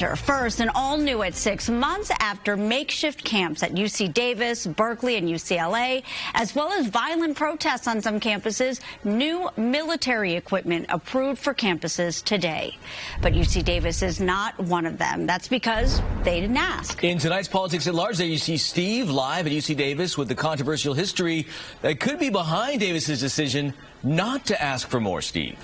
First, and all new at 6 months after makeshift camps at UC Davis, Berkeley, and UCLA, as well as violent protests on some campuses, new military equipment approved for campuses today. But UC Davis is not one of them. That's because they didn't ask. In tonight's Politics at Large, there you see Steve live at UC Davis with the controversial history that could be behind Davis's decision not to ask for more. Steve.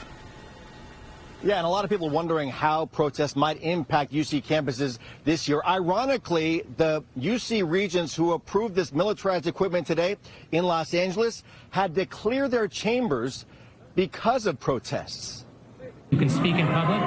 Yeah, and a lot of people wondering how protests might impact UC campuses this year. Ironically, the UC regents who approved this militarized equipment today in Los Angeles had to clear their chambers because of protests. You can speak in public.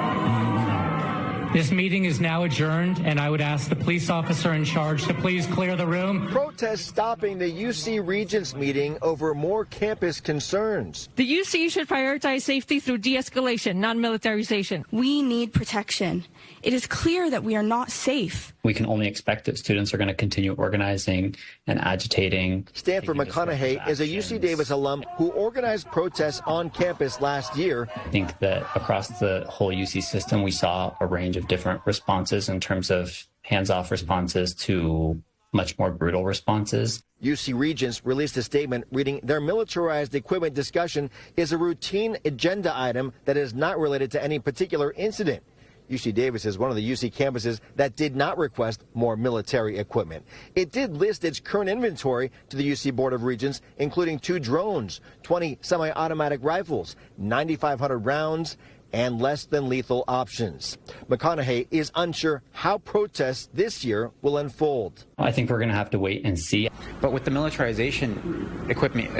This meeting is now adjourned, and I would ask the police officer in charge to please clear the room. Protests stopping the UC Regents meeting over more campus concerns. The UC should prioritize safety through de-escalation, not militarization. We need protection. It is clear that we are not safe. We can only expect that students are going to continue organizing and agitating. Stanford McConaughey is a UC Davis alum who organized protests on campus last year. I think that across the whole UC system, we saw a range of different responses in terms of hands-off responses to much more brutal responses. UC Regents released a statement reading their militarized equipment discussion is a routine agenda item that is not related to any particular incident. UC Davis is one of the UC campuses that did not request more military equipment. It did list its current inventory to the UC Board of Regents, including 2 drones, 20 semi-automatic rifles, 9,500 rounds, and less than lethal options. McConaughey is unsure how protests this year will unfold. I think we're going to have to wait and see. But with the militarization equipment,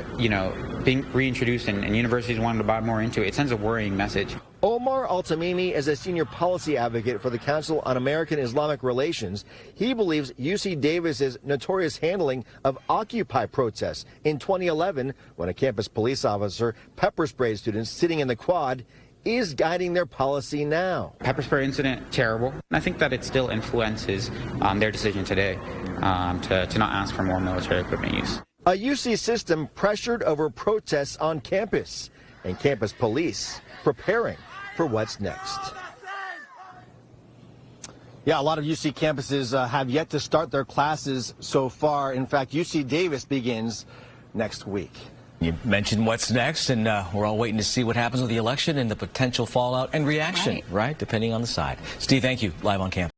being reintroduced and universities wanting to buy more into it, it sends a worrying message. Omar Al-Tamimi is a senior policy advocate for the Council on American Islamic Relations. He believes UC Davis's notorious handling of Occupy protests in 2011, when a campus police officer pepper sprayed students sitting in the quad, is guiding their policy now. Pepper spray incident, terrible. And I think that it still influences their decision today to not ask for more military equipment use. A UC system pressured over protests on campus, and campus police preparing for what's next. Yeah, a lot of UC campuses have yet to start their classes so far. In fact, UC Davis begins next week. You mentioned what's next, and we're all waiting to see what happens with the election and the potential fallout and reaction, right? Depending on the side. Steve, thank you. Live on campus.